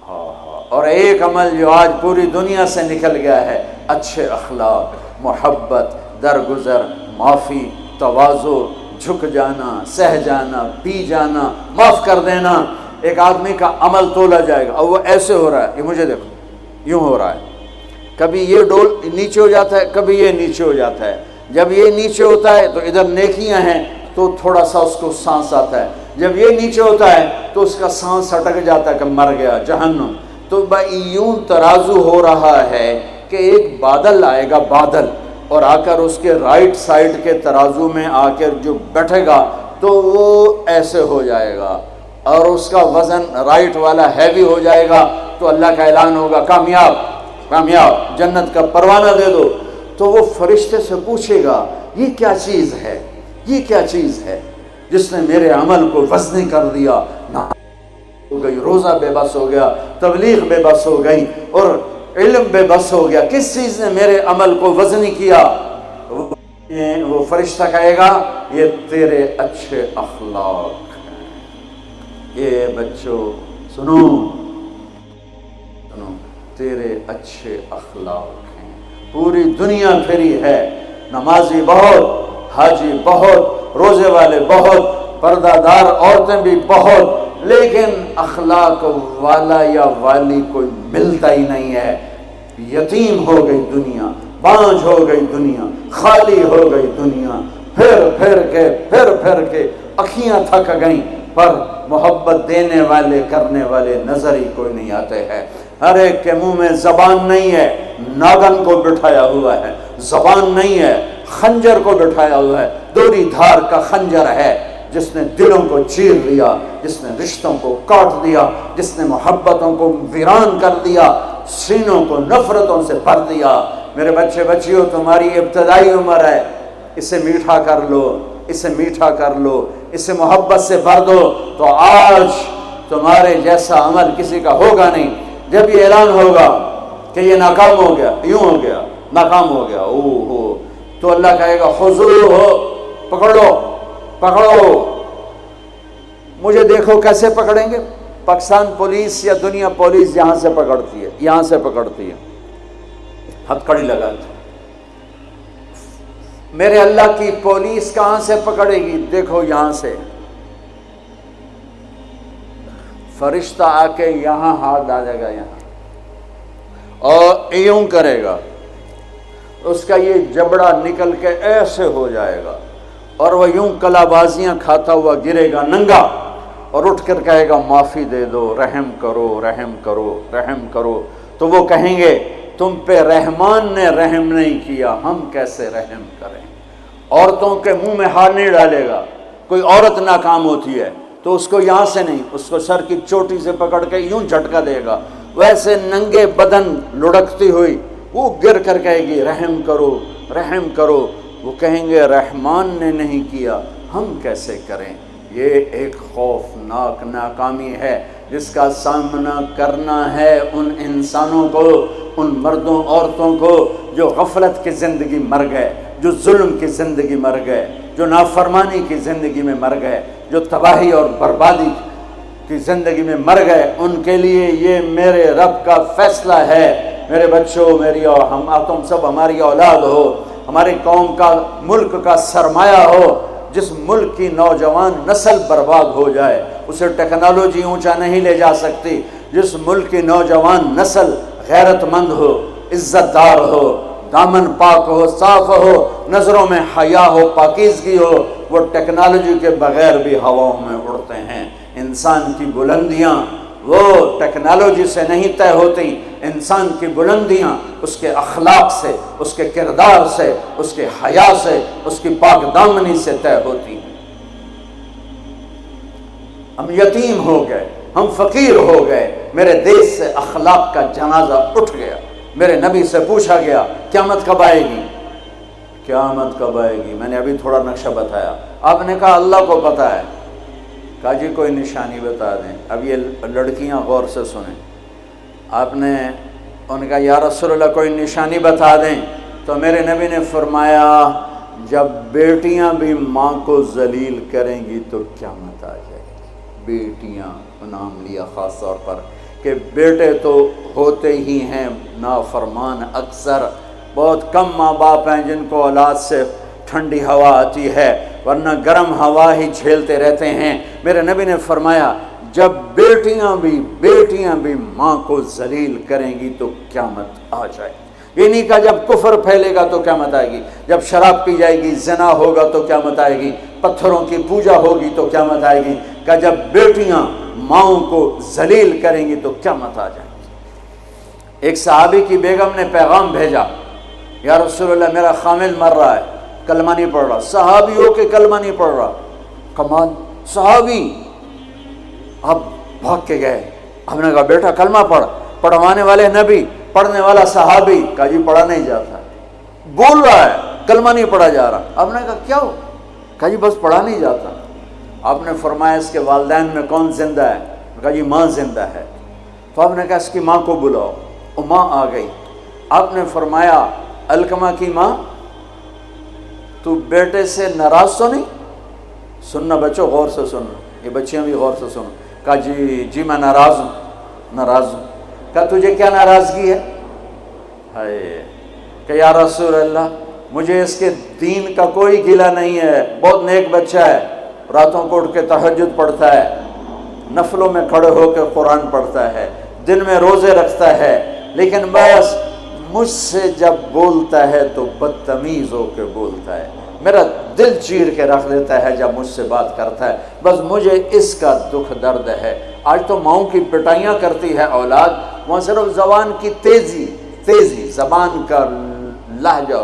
اور ایک عمل جو آج پوری دنیا سے نکل گیا ہے، اچھے اخلاق، محبت، درگزر، معافی، تواضع، جھک جانا، سہ جانا، پی جانا، معاف کر دینا۔ ایک آدمی کا عمل تولا جائے گا، اور وہ ایسے ہو رہا ہے، یہ مجھے دیکھو یوں ہو رہا ہے، کبھی یہ ڈول نیچے ہو جاتا ہے، کبھی یہ نیچے ہو جاتا ہے۔ جب یہ نیچے ہوتا ہے تو ادھر نیکیاں ہیں تو تھوڑا سا اس کو سانس آتا ہے، جب یہ نیچے ہوتا ہے تو اس کا سانس اٹک جاتا ہے کہ مر گیا، جہنم۔ تو یوں ترازو ہو رہا ہے کہ ایک بادل آئے گا، بادل، اور آ کر اس کے رائٹ سائڈ کے ترازو میں آ کر جو بیٹھے گا تو وہ ایسے ہو جائے گا، اور اس کا وزن رائٹ والا ہیوی ہو جائے گا، تو اللہ کا اعلان ہوگا کامیاب، کامیاب، جنت کا پروانہ دے دو۔ تو وہ فرشتے سے پوچھے گا یہ کیا چیز ہے، یہ کیا چیز ہے جس نے میرے عمل کو وزنی کر دیا؟ ہو گئی، روزہ بے بس ہو گیا، تبلیغ بے بس ہو گئی، اور علم بے بس ہو گیا، کس چیز نے میرے عمل کو وزنی کیا؟ وہ فرشتہ کہے گا یہ تیرے اچھے اخلاق ہیں۔ یہ بچوں سنو، تیرے اچھے اخلاق ہیں۔ پوری دنیا پھری ہے، نمازی بہت، حاجی بہت، روزے والے بہت، پردہ دار عورتیں بھی بہت، لیکن اخلاق والا یا والی کوئی ملتا ہی نہیں ہے۔ یتیم ہو گئی دنیا، بانجھ ہو گئی دنیا، خالی ہو گئی دنیا، پھر کے اکھیاں تھک گئیں، پر محبت دینے والے کرنے والے نظر ہی کوئی نہیں آتے ہیں۔ ہر ایک کے منہ میں زبان نہیں ہے، ناگن کو بٹھایا ہوا ہے، زبان نہیں ہے، خنجر کو بٹھایا ہوا ہے، دوری دھار کا خنجر ہے، جس نے دلوں کو چیر دیا، جس نے رشتوں کو کاٹ دیا، جس نے محبتوں کو ویران کر دیا، سینوں کو نفرتوں سے بھر دیا۔ میرے بچے بچیوں، تمہاری ابتدائی عمر ہے، اسے میٹھا کر لو، اسے میٹھا کر لو، اسے محبت سے بھر دو، تو آج تمہارے جیسا عمل کسی کا ہوگا نہیں۔ جب یہ اعلان ہوگا کہ یہ ناکام ہو گیا، یوں ہو گیا، ناکام ہو گیا، تو اللہ کہے گا خذوہ، پکڑو پکڑو۔ مجھے دیکھو کیسے پکڑیں گے؟ پاکستان پولیس یا دنیا پولیس یہاں سے پکڑتی ہے، یہاں سے پکڑتی ہے، ہتھکڑی لگاتی ہے۔ میرے اللہ کی پولیس کہاں سے پکڑے گی؟ دیکھو یہاں سے، فرشتہ آ کے یہاں ہاتھ ڈالے گا، یہاں، اور یوں کرے گا، اس کا یہ جبڑا نکل کے ایسے ہو جائے گا، اور وہ یوں کلا بازیاں کھاتا ہوا گرے گا ننگا، اور اٹھ کر کہے گا معافی دے دو، رحم کرو، رحم کرو، رحم کرو۔ تو وہ کہیں گے تم پہ رحمان نے رحم نہیں کیا، ہم کیسے رحم کریں؟ عورتوں کے منہ میں ہاتھ نہیں ڈالے گا۔ کوئی عورت ناکام ہوتی ہے تو اس کو یہاں سے نہیں، اس کو سر کی چوٹی سے پکڑ کے یوں جھٹکا دے گا، ویسے ننگے بدن لڑکتی ہوئی وہ گر کر کہے گی رحم کرو، رحم کرو۔ وہ کہیں گے رحمان نے نہیں کیا، ہم کیسے کریں؟ یہ ایک خوفناک ناکامی ہے جس کا سامنا کرنا ہے ان انسانوں کو، ان مردوں عورتوں کو جو غفلت کی زندگی مر گئے، جو ظلم کی زندگی مر گئے، جو نافرمانی کی زندگی میں مر گئے، جو تباہی اور بربادی کی زندگی میں مر گئے۔ ان کے لیے یہ میرے رب کا فیصلہ ہے۔ میرے بچوں، میری اور تم سب ہماری اولاد ہو، ہماری قوم کا، ملک کا سرمایہ ہو۔ جس ملک کی نوجوان نسل برباد ہو جائے اسے ٹیکنالوجی اونچا نہیں لے جا سکتی۔ جس ملک کی نوجوان نسل غیرت مند ہو، عزت دار ہو، دامن پاک ہو، صاف ہو، نظروں میں حیا ہو، پاکیزگی ہو، وہ ٹیکنالوجی کے بغیر بھی ہواؤں میں اڑتے ہیں۔ انسان کی بلندیاں وہ ٹیکنالوجی سے نہیں طے ہوتی، انسان کی بلندیاں اس کے اخلاق سے، اس کے کردار سے، اس کے حیا سے، اس کی پاک دامنی سے طے ہوتی ہیں۔ ہم یتیم ہو گئے، ہم فقیر ہو گئے، میرے دیش سے اخلاق کا جنازہ اٹھ گیا۔ میرے نبی سے پوچھا گیا قیامت کب آئے گی؟ قیامت کب آئے گی؟ میں نے ابھی تھوڑا نقشہ بتایا، آپ نے کہا اللہ کو پتہ ہے۔ کہا جی کوئی نشانی بتا دیں۔ اب یہ لڑکیاں غور سے سنیں۔ آپ نے ان کا یا رسول اللہ کوئی نشانی بتا دیں، تو میرے نبی نے فرمایا جب بیٹیاں بھی ماں کو ذلیل کریں گی تو قیامت آ جائے گی۔ بیٹیاں نام لیا خاص طور پر، کہ بیٹے تو ہوتے ہی ہیں نافرمان اکثر، بہت کم ماں باپ ہیں جن کو اولاد سے ٹھنڈی ہوا آتی ہے، ورنہ گرم ہوا ہی جھیلتے رہتے ہیں۔ میرے نبی نے فرمایا جب بیٹیاں بھی ماں کو ذلیل کریں گی تو قیامت آ جائے گی۔ یہ نہیں کہا جب کفر پھیلے گا تو قیامت آئے گی، جب شراب پی جائے گی، زنا ہوگا تو قیامت آئے گی، پتھروں کی پوجا ہوگی تو قیامت آئے گی، کہ جب بیٹیاں ماؤں کو ذلیل کریں گی تو قیامت آ جائے گی۔ ایک صحابی کی بیگم نے پیغام بھیجا، یا رسول اللہ میرا خامل مر رہا ہے، کلمہ نہیں پڑھ رہا۔ صحابی ہو کے کلمہ نہیں پڑھ رہا، کمال، صحابی۔ اب بھاگ کے گئے، ہم نے کہا بیٹا کلمہ پڑھ، پڑھوانے والے نبی، پڑھنے والا صحابی، کہا جی پڑھا نہیں جاتا، بول رہا ہے کلمہ نہیں پڑھا جا رہا۔ ہم نے کہا کیا ہو؟ کہا جی بس پڑھا نہیں جاتا۔ آپ نے فرمایا اس کے والدین میں کون زندہ ہے؟ کہا جی ماں زندہ ہے۔ تو آپ نے کہا اس کی ماں کو بلاؤ، وہ ماں آ گئی۔ آپ نے فرمایا علقمہ کی ماں تو بیٹے سے ناراض تو نہیں؟ سننا بچوں، غور سے سننا، یہ بچیاں بھی غور سے سنو۔ کہا جی میں ناراض ہوں۔ کہا تجھے کیا ناراضگی ہے؟ ہائے، کہ یا رسول اللہ مجھے اس کے دین کا کوئی گلہ نہیں ہے، بہت نیک بچہ ہے، راتوں کو اٹھ کے تہجد پڑھتا ہے، نفلوں میں کھڑے ہو کے قرآن پڑھتا ہے، دن میں روزے رکھتا ہے، لیکن بس مجھ سے جب بولتا ہے تو بدتمیز ہو کے بولتا ہے، میرا دل چیر کے رکھ دیتا ہے جب مجھ سے بات کرتا ہے، بس مجھے اس کا دکھ درد ہے۔ آج تو ماؤں کی پٹائیاں کرتی ہے اولاد، وہاں صرف زبان کی تیزی، زبان کا لہجہ